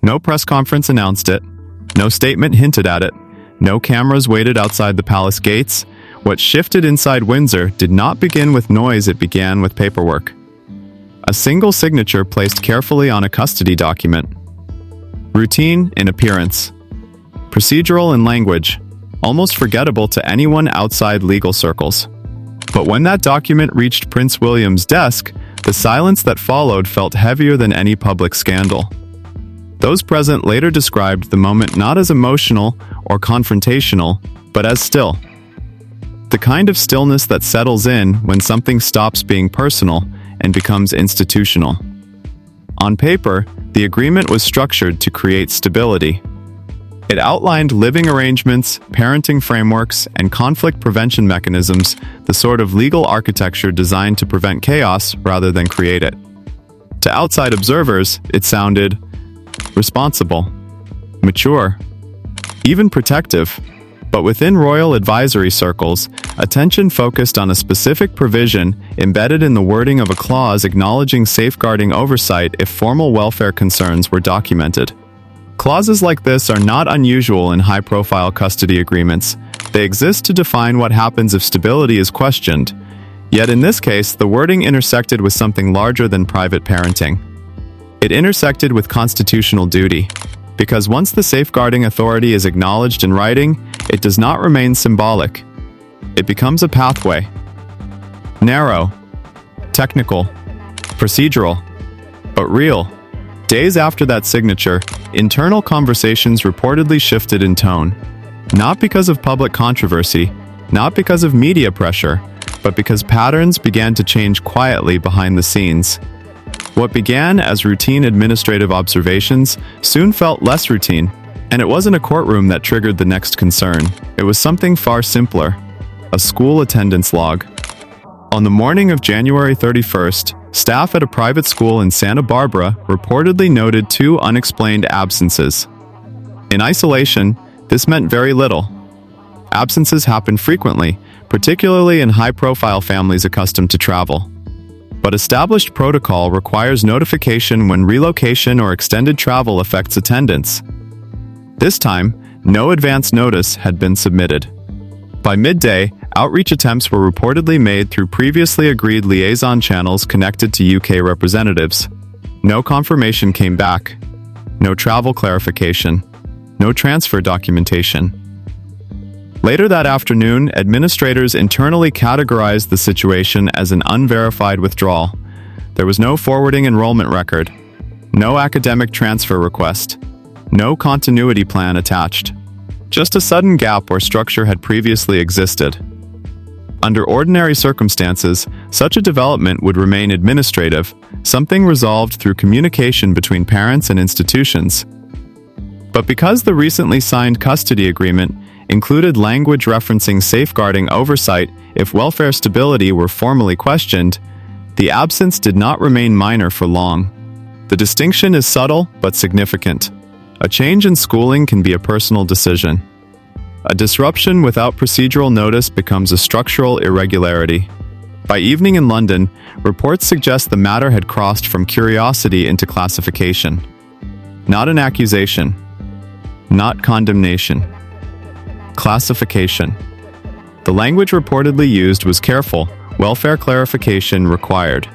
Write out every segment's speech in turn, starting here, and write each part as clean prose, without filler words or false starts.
No press conference announced it. No statement hinted at it. No cameras waited outside the palace gates. What shifted inside Windsor did not begin with noise, it began with paperwork. A single signature placed carefully on a custody document. Routine in appearance. Procedural in language. Almost forgettable to anyone outside legal circles. But when that document reached Prince William's desk, the silence that followed felt heavier than any public scandal. Those present later described the moment not as emotional or confrontational, but as still. The kind of stillness that settles in when something stops being personal and becomes institutional. On paper, the agreement was structured to create stability. It outlined living arrangements, parenting frameworks, and conflict prevention mechanisms, the sort of legal architecture designed to prevent chaos rather than create it. To outside observers, it sounded responsible, mature, even protective. But within royal advisory circles, attention focused on a specific provision embedded in the wording of a clause acknowledging safeguarding oversight if formal welfare concerns were documented. Clauses like this are not unusual in high-profile custody agreements. They exist to define what happens if stability is questioned. Yet in this case, the wording intersected with something larger than private parenting. It intersected with constitutional duty. Because once the safeguarding authority is acknowledged in writing, it does not remain symbolic. It becomes a pathway. Narrow, technical, procedural, but real. Days after that signature, internal conversations reportedly shifted in tone. Not because of public controversy, not because of media pressure, but because patterns began to change quietly behind the scenes. What began as routine administrative observations soon felt less routine, and it wasn't a courtroom that triggered the next concern. It was something far simpler, a school attendance log. On the morning of January 31st, staff at a private school in Santa Barbara reportedly noted 2 unexplained absences. In isolation, this meant very little. Absences happen frequently, particularly in high-profile families accustomed to travel. But established protocol requires notification when relocation or extended travel affects attendance. This time, no advance notice had been submitted. By midday, outreach attempts were reportedly made through previously agreed liaison channels connected to UK representatives. No confirmation came back. No travel clarification. No transfer documentation. Later that afternoon, administrators internally categorized the situation as an unverified withdrawal. There was no forwarding enrollment record, no academic transfer request, no continuity plan attached. Just a sudden gap where structure had previously existed. Under ordinary circumstances, such a development would remain administrative, something resolved through communication between parents and institutions. But because the recently signed custody agreement included language referencing safeguarding oversight if welfare stability were formally questioned, the absence did not remain minor for long. The distinction is subtle but significant. A change in schooling can be a personal decision. A disruption without procedural notice becomes a structural irregularity. By evening in London, reports suggest the matter had crossed from curiosity into classification. Not an accusation. Not condemnation. Classification. The language reportedly used was careful, welfare clarification required.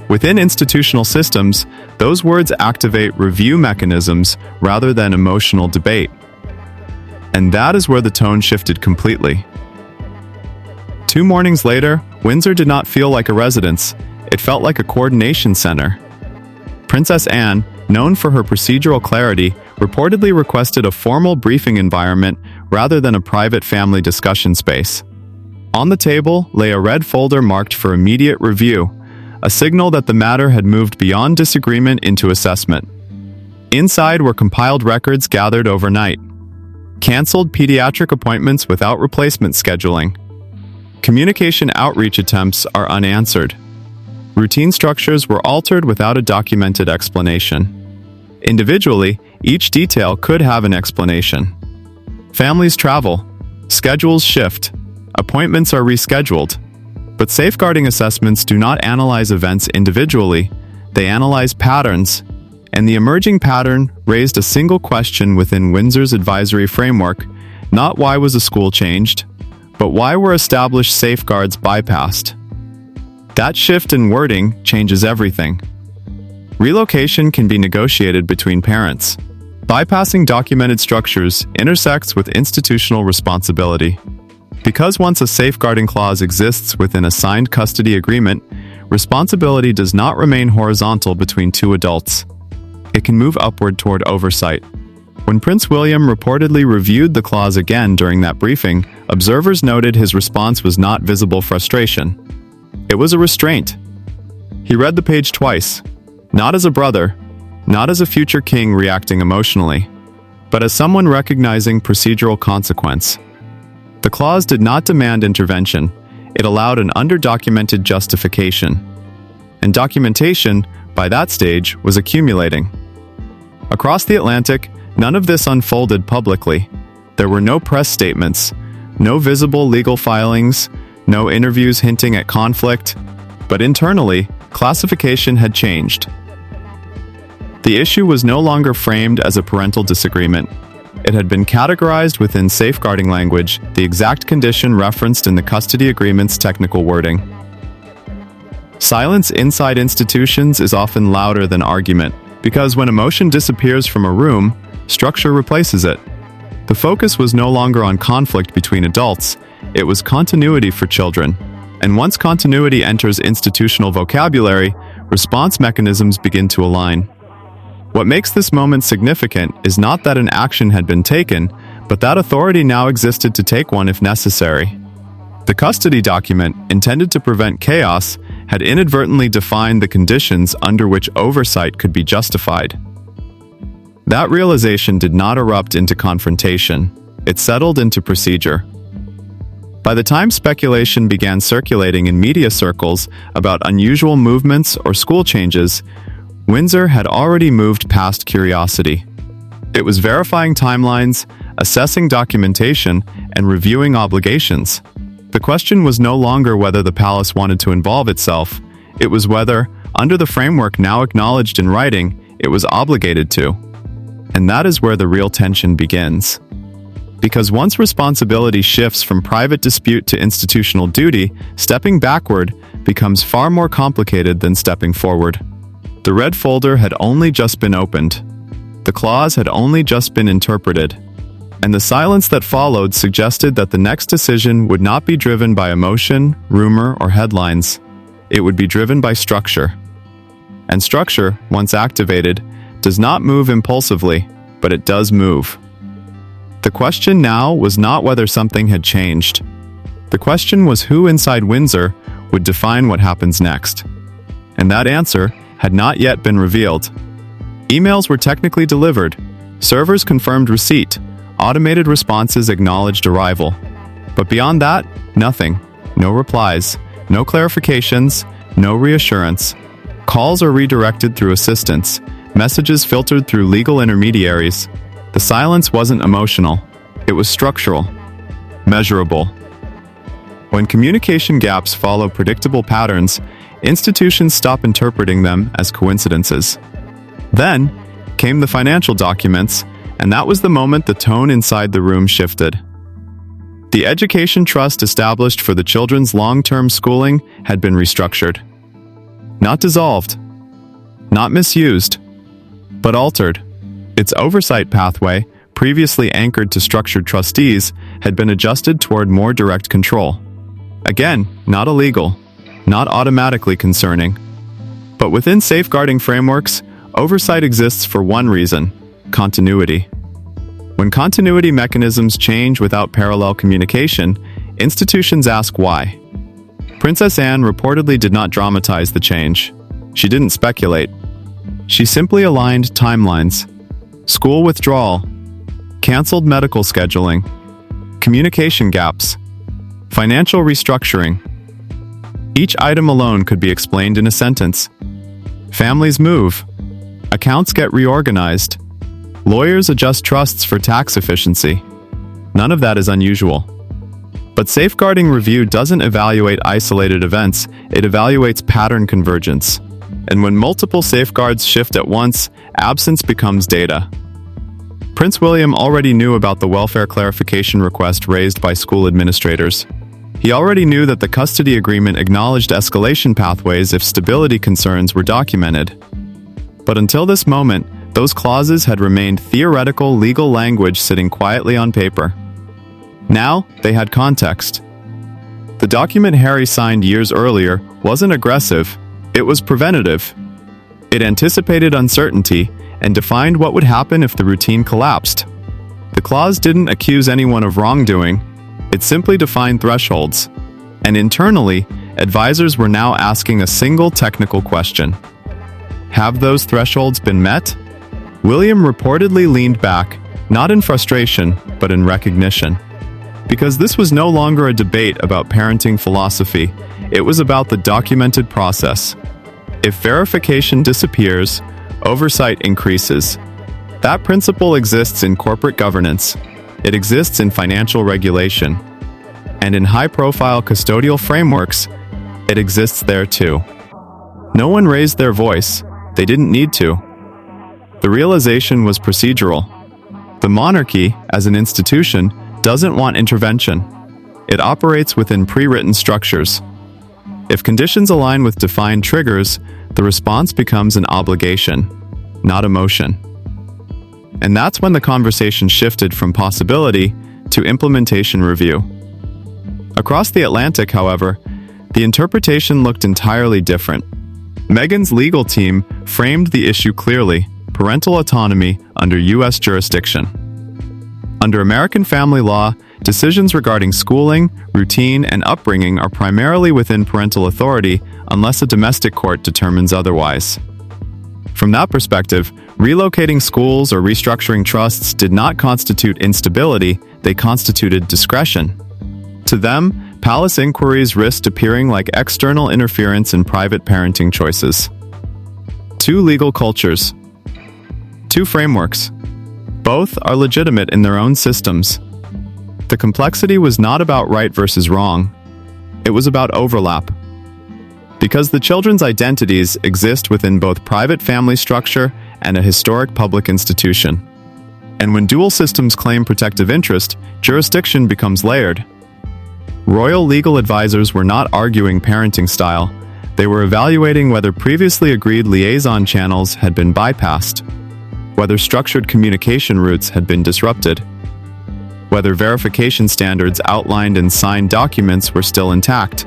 Within institutional systems, those words activate review mechanisms rather than emotional debate. And that is where the tone shifted completely. 2 mornings later, Windsor did not feel like a residence. It felt like a coordination center. Princess Anne, known for her procedural clarity, reportedly requested a formal briefing environment rather than a private family discussion space. On the table lay a red folder marked for immediate review, a signal that the matter had moved beyond disagreement into assessment. Inside were compiled records gathered overnight. Cancelled pediatric appointments without replacement scheduling. Communication outreach attempts are unanswered. Routine structures were altered without a documented explanation. Individually, each detail could have an explanation. Families travel, schedules shift, appointments are rescheduled. But safeguarding assessments do not analyze events individually, they analyze patterns, And the emerging pattern raised a single question within Windsor's advisory framework: not why was a school changed, but why were established safeguards bypassed? That shift in wording changes everything. Relocation can be negotiated between parents. Bypassing documented structures intersects with institutional responsibility. Because once a safeguarding clause exists within a signed custody agreement, responsibility does not remain horizontal between two adults. It can move upward toward oversight. When Prince William reportedly reviewed the clause again during that briefing, observers noted his response was not visible frustration. It was a restraint. He read the page twice, not as a brother, not as a future king reacting emotionally, but as someone recognizing procedural consequence. The clause did not demand intervention. It allowed an underdocumented justification. And documentation, by that stage, was accumulating. Across the Atlantic, none of this unfolded publicly. There were no press statements, no visible legal filings, no interviews hinting at conflict, but internally, classification had changed. The issue was no longer framed as a parental disagreement. It had been categorized within safeguarding language, the exact condition referenced in the custody agreement's technical wording. Silence inside institutions is often louder than argument, because when emotion disappears from a room, structure replaces it. The focus was no longer on conflict between adults, it was continuity for children. And once continuity enters institutional vocabulary, response mechanisms begin to align. What makes this moment significant is not that an action had been taken, but that authority now existed to take one if necessary. The custody document, intended to prevent chaos, had inadvertently defined the conditions under which oversight could be justified. That realization did not erupt into confrontation. It settled into procedure. By the time speculation began circulating in media circles about unusual movements or school changes, Windsor had already moved past curiosity. It was verifying timelines, assessing documentation, and reviewing obligations. The question was no longer whether the palace wanted to involve itself. It was whether, under the framework now acknowledged in writing, it was obligated to. And that is where the real tension begins. Because once responsibility shifts from private dispute to institutional duty, stepping backward becomes far more complicated than stepping forward. The red folder had only just been opened. The clause had only just been interpreted. And the silence that followed suggested that the next decision would not be driven by emotion, rumor, or headlines. It would be driven by structure. And structure, once activated, does not move impulsively, but it does move. The question now was not whether something had changed. The question was who inside Windsor would define what happens next. And that answer had not yet been revealed. Emails were technically delivered. Servers confirmed receipt. Automated responses acknowledged arrival. But beyond that, nothing. No replies, no clarifications, no reassurance. Calls are redirected through assistants. Messages filtered through legal intermediaries. The silence wasn't emotional. It was structural, measurable. When communication gaps follow predictable patterns, institutions stop interpreting them as coincidences. Then came the financial documents, and that was the moment the tone inside the room shifted. The education trust established for the children's long-term schooling had been restructured. Not dissolved, not misused, but altered. Its oversight pathway, previously anchored to structured trustees, had been adjusted toward more direct control. Again, not illegal, not automatically concerning. But within safeguarding frameworks, oversight exists for one reason: continuity. When continuity mechanisms change without parallel communication, institutions ask why. Princess Anne reportedly did not dramatize the change. She didn't speculate. She simply aligned timelines: school withdrawal, canceled medical scheduling, communication gaps, financial restructuring. Each item alone could be explained in a sentence. Families move. Accounts get reorganized. Lawyers adjust trusts for tax efficiency. None of that is unusual. But safeguarding review doesn't evaluate isolated events, it evaluates pattern convergence. And when multiple safeguards shift at once, absence becomes data. Prince William already knew about the welfare clarification request raised by school administrators. He already knew that the custody agreement acknowledged escalation pathways if stability concerns were documented. But until this moment, those clauses had remained theoretical legal language sitting quietly on paper. Now, they had context. The document Harry signed years earlier wasn't aggressive, it was preventative. It anticipated uncertainty and defined what would happen if the routine collapsed. The clause didn't accuse anyone of wrongdoing, it simply defined thresholds. And internally, advisors were now asking a single technical question. Have those thresholds been met? William reportedly leaned back, not in frustration, but in recognition. Because this was no longer a debate about parenting philosophy, it was about the documented process. If verification disappears, oversight increases. That principle exists in corporate governance. It exists in financial regulation. And in high-profile custodial frameworks, it exists there too. No one raised their voice. They didn't need to. The realization was procedural. The monarchy, as an institution, doesn't want intervention. It operates within pre-written structures. If conditions align with defined triggers, the response becomes an obligation, not emotion. And that's when the conversation shifted from possibility to implementation review. Across the Atlantic, however, the interpretation looked entirely different. Meghan's legal team framed the issue clearly: parental autonomy under U.S. jurisdiction. Under American family law, decisions regarding schooling, routine, and upbringing are primarily within parental authority unless a domestic court determines otherwise. From that perspective, relocating schools or restructuring trusts did not constitute instability, they constituted discretion. To them, palace inquiries risked appearing like external interference in private parenting choices. Two legal cultures. Two frameworks. Both are legitimate in their own systems. The complexity was not about right versus wrong. It was about overlap. Because the children's identities exist within both private family structure and a historic public institution. And when dual systems claim protective interest, jurisdiction becomes layered. Royal legal advisors were not arguing parenting style. They were evaluating whether previously agreed liaison channels had been bypassed, whether structured communication routes had been disrupted, whether verification standards outlined in signed documents were still intact.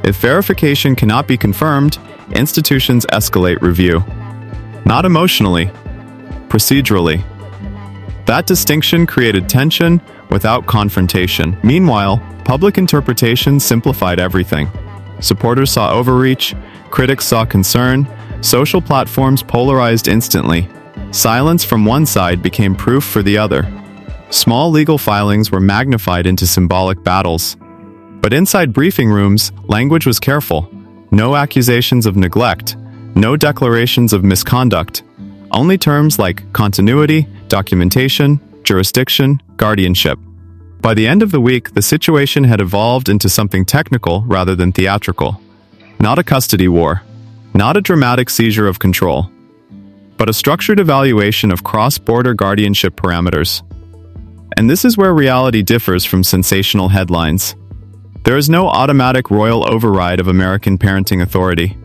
If verification cannot be confirmed, institutions escalate review. Not emotionally, procedurally. That distinction created tension without confrontation. Meanwhile, public interpretation simplified everything. Supporters saw overreach, critics saw concern, social platforms polarized instantly. Silence from one side became proof for the other. Small legal filings were magnified into symbolic battles. But inside briefing rooms, language was careful. No accusations of neglect, no declarations of misconduct. Only terms like continuity, documentation, jurisdiction, guardianship. By the end of the week, the situation had evolved into something technical rather than theatrical. Not a custody war, not a dramatic seizure of control, but a structured evaluation of cross-border guardianship parameters. And this is where reality differs from sensational headlines. There is no automatic royal override of American parenting authority.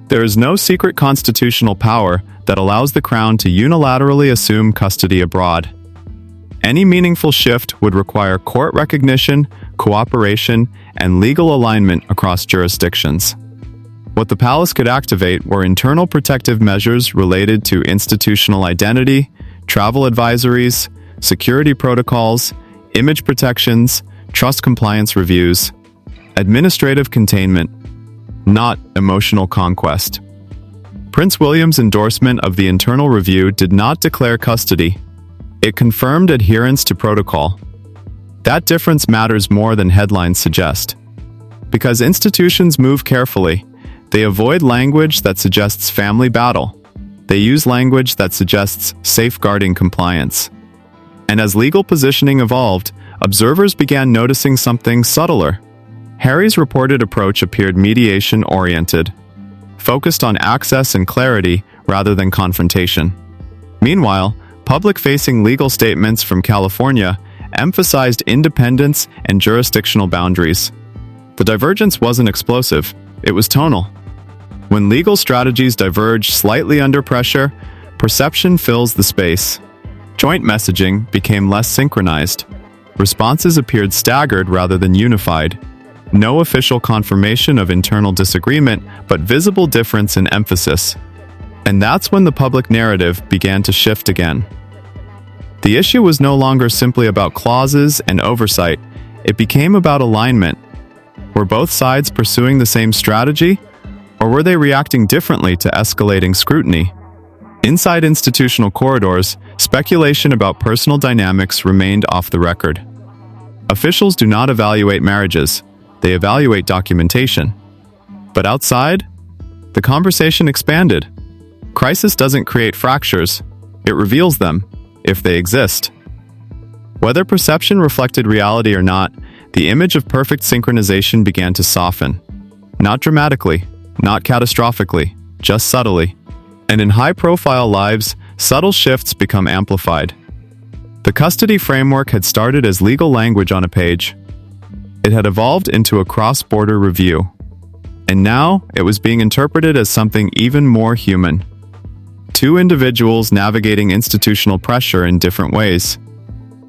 There is no secret constitutional power that allows the Crown to unilaterally assume custody abroad. Any meaningful shift would require court recognition, cooperation, and legal alignment across jurisdictions. What the palace could activate were internal protective measures related to institutional identity, travel advisories, security protocols, image protections, trust compliance reviews, administrative containment, not emotional conquest. Prince William's endorsement of the internal review did not declare custody. It confirmed adherence to protocol. That difference matters more than headlines suggest. Because institutions move carefully, they avoid language that suggests family battle. They use language that suggests safeguarding compliance. And as legal positioning evolved, observers began noticing something subtler. Harry's reported approach appeared mediation-oriented. focused on access and clarity rather than confrontation. Meanwhile, public-facing legal statements from California emphasized independence and jurisdictional boundaries. The divergence wasn't explosive, it was tonal. When legal strategies diverge slightly under pressure, perception fills the space. Joint messaging became less synchronized. Responses appeared staggered rather than unified. No official confirmation of internal disagreement, but visible difference in emphasis. And that's when the public narrative began to shift again. The issue was no longer simply about clauses and oversight. It became about alignment. Were both sides pursuing the same strategy, or were they reacting differently to escalating scrutiny? Inside institutional corridors, speculation about personal dynamics remained off the record. Officials do not evaluate marriages, they evaluate documentation. But outside, the conversation expanded. Crisis doesn't create fractures, it reveals them, if they exist. Whether perception reflected reality or not, the image of perfect synchronization began to soften. Not dramatically, not catastrophically, just subtly. And in high-profile lives, subtle shifts become amplified. The custody framework had started as legal language on a page. It had evolved into a cross-border review. And now, it was being interpreted as something even more human. Two individuals navigating institutional pressure in different ways.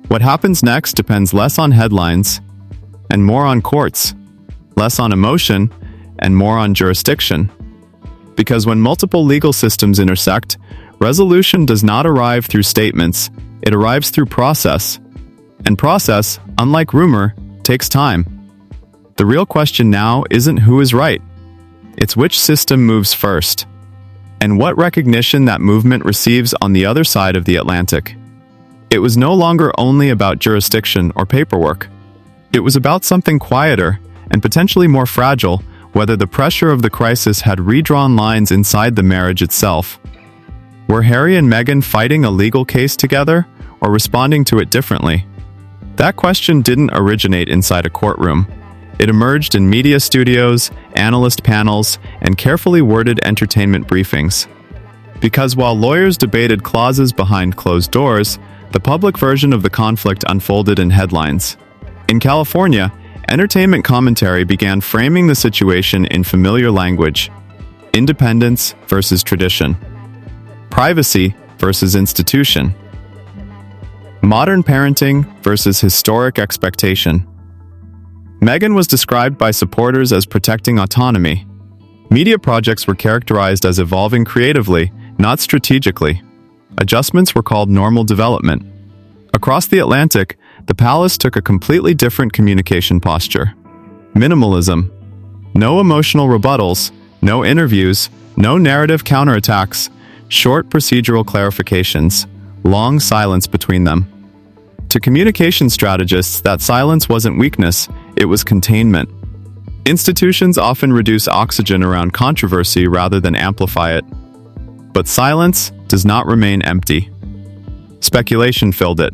What happens next depends less on headlines and more on courts, less on emotion and more on jurisdiction. Because when multiple legal systems intersect, resolution does not arrive through statements, it arrives through process. And process, unlike rumor, takes time. The real question now isn't who is right. It's which system moves first, and what recognition that movement receives on the other side of the Atlantic. It was no longer only about jurisdiction or paperwork. It was about something quieter and potentially more fragile, whether the pressure of the crisis had redrawn lines inside the marriage itself. Were Harry and Meghan fighting a legal case together, or responding to it differently? That question didn't originate inside a courtroom. It emerged in media studios, analyst panels, and carefully worded entertainment briefings. Because while lawyers debated clauses behind closed doors, the public version of the conflict unfolded in headlines. In California, entertainment commentary began framing the situation in familiar language: independence versus tradition, privacy versus institution, modern parenting versus historic expectation. Meghan was described by supporters as protecting autonomy. Media projects were characterized as evolving creatively, not strategically. Adjustments were called normal development. Across the Atlantic, the palace took a completely different communication posture. Minimalism. No emotional rebuttals, no interviews, no narrative counterattacks, short procedural clarifications, long silence between them. To communication strategists, that silence wasn't weakness, it was containment. Institutions often reduce oxygen around controversy rather than amplify it. But silence does not remain empty. Speculation filled it.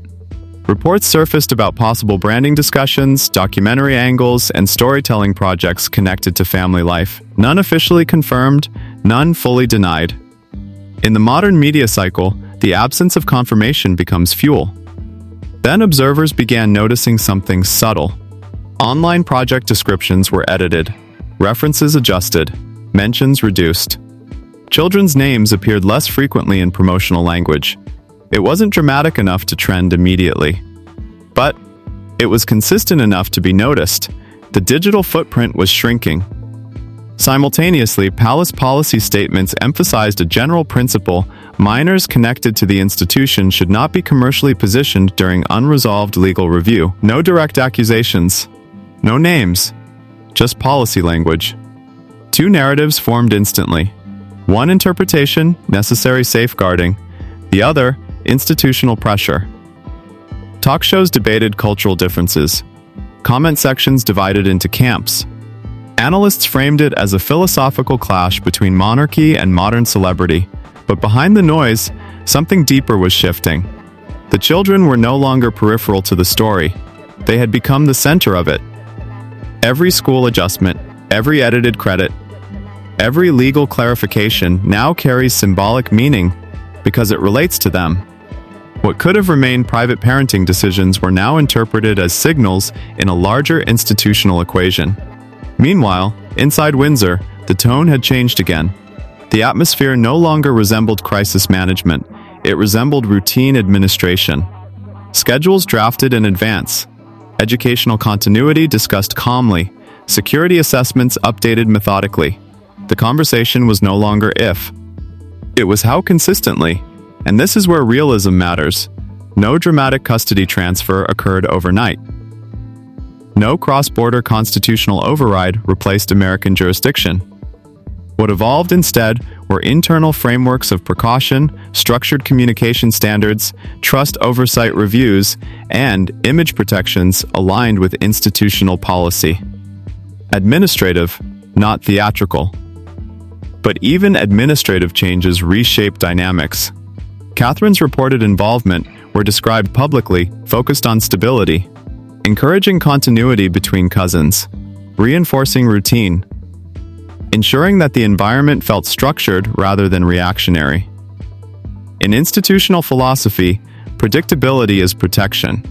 Reports surfaced about possible branding discussions, documentary angles, and storytelling projects connected to family life. None officially confirmed, none fully denied. In the modern media cycle, the absence of confirmation becomes fuel. Then observers began noticing something subtle. Online project descriptions were edited, references adjusted, mentions reduced. Children's names appeared less frequently in promotional language. It wasn't dramatic enough to trend immediately. But it was consistent enough to be noticed. The digital footprint was shrinking. Simultaneously, palace policy statements emphasized a general principle: minors connected to the institution should not be commercially positioned during unresolved legal review. No direct accusations. No names. Just policy language. Two narratives formed instantly. One interpretation, necessary safeguarding. The other, institutional pressure. Talk shows debated cultural differences. Comment sections divided into camps. Analysts framed it as a philosophical clash between monarchy and modern celebrity. But behind the noise, something deeper was shifting. The children were no longer peripheral to the story. They had become the center of it. Every school adjustment, every edited credit, Every legal clarification now carries symbolic meaning because it relates to them. What could have remained private parenting decisions were now interpreted as signals in a larger institutional equation. Meanwhile, inside Windsor, the tone had changed again. The atmosphere no longer resembled crisis management, it resembled routine administration. Schedules drafted in advance, educational continuity discussed calmly, security assessments updated methodically. The conversation was no longer if. It was how consistently, and this is where realism matters. No dramatic custody transfer occurred overnight. No cross-border constitutional override replaced American jurisdiction. What evolved instead were internal frameworks of precaution, structured communication standards, trust oversight reviews, and image protections aligned with institutional policy. Administrative, not theatrical. But even administrative changes reshape dynamics. Catherine's reported involvement, where described publicly, focused on stability, encouraging continuity between cousins, reinforcing routine, ensuring that the environment felt structured rather than reactionary. In institutional philosophy, predictability is protection.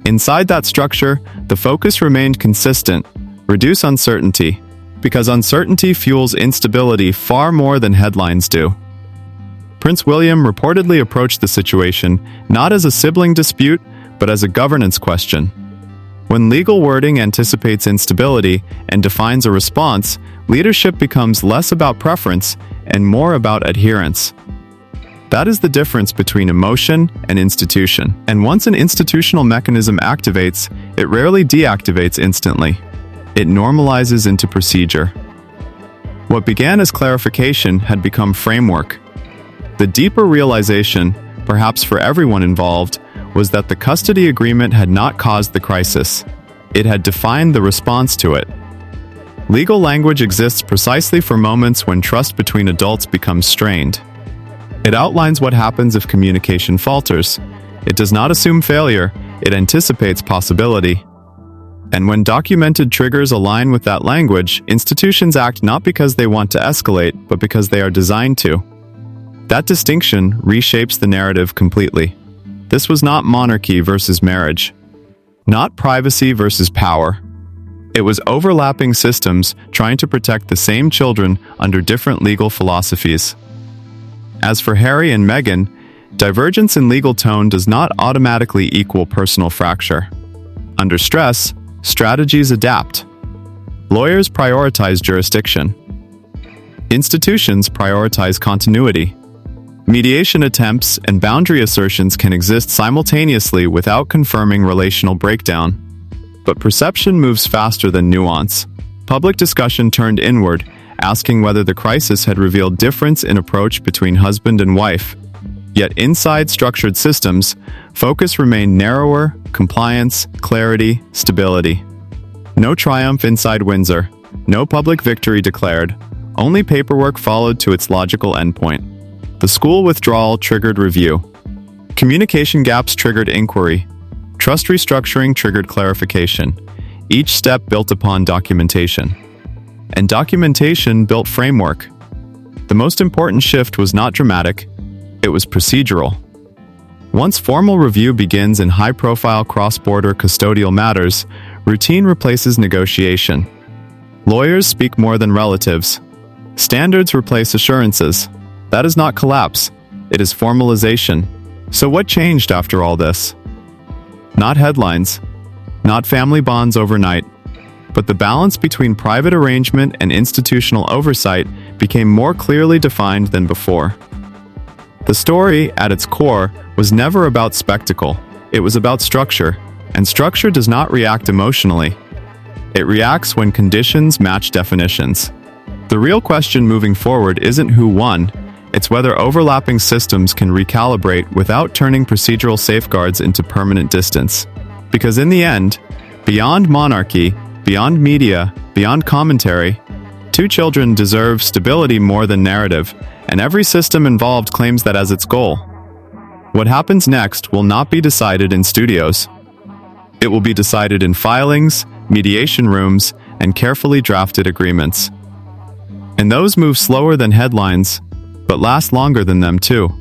Inside that structure, the focus remained consistent: reduce uncertainty, because uncertainty fuels instability far more than headlines do. Prince William reportedly approached the situation not as a sibling dispute, but as a governance question. When legal wording anticipates instability and defines a response, leadership becomes less about preference and more about adherence. That is the difference between emotion and institution. And once an institutional mechanism activates, it rarely deactivates instantly. It normalizes into procedure. What began as clarification had become framework. The deeper realization, perhaps for everyone involved, was that the custody agreement had not caused the crisis. It had defined the response to it. Legal language exists precisely for moments when trust between adults becomes strained. It outlines what happens if communication falters. It does not assume failure, it anticipates possibility. And when documented triggers align with that language, institutions act not because they want to escalate, but because they are designed to. That distinction reshapes the narrative completely. This was not monarchy versus marriage, not privacy versus power. It was overlapping systems trying to protect the same children under different legal philosophies. As for Harry and Meghan, divergence in legal tone does not automatically equal personal fracture. Under stress, strategies adapt. Lawyers prioritize jurisdiction. Institutions prioritize continuity. Mediation attempts and boundary assertions can exist simultaneously without confirming relational breakdown. But perception moves faster than nuance. Public discussion turned inward, asking whether the crisis had revealed difference in approach between husband and wife. Yet inside structured systems, focus remained narrower: compliance, clarity, stability. No triumph inside Windsor, no public victory declared, only paperwork followed to its logical endpoint. The school withdrawal triggered review. Communication gaps triggered inquiry. Trust restructuring triggered clarification. Each step built upon documentation. And documentation built framework. The most important shift was not dramatic, it was procedural. Once formal review begins in high-profile cross-border custodial matters, routine replaces negotiation. Lawyers speak more than relatives. Standards replace assurances. That is not collapse, it is formalization. So what changed after all this? Not headlines, not family bonds overnight, but the balance between private arrangement and institutional oversight became more clearly defined than before. The story, at its core, was never about spectacle. It was about structure, and structure does not react emotionally. It reacts when conditions match definitions. The real question moving forward isn't who won, it's whether overlapping systems can recalibrate without turning procedural safeguards into permanent distance. Because in the end, beyond monarchy, beyond media, beyond commentary, two children deserve stability more than narrative, and every system involved claims that as its goal. What happens next will not be decided in studios. It will be decided in filings, mediation rooms, and carefully drafted agreements. And those move slower than headlines, but last longer than them too.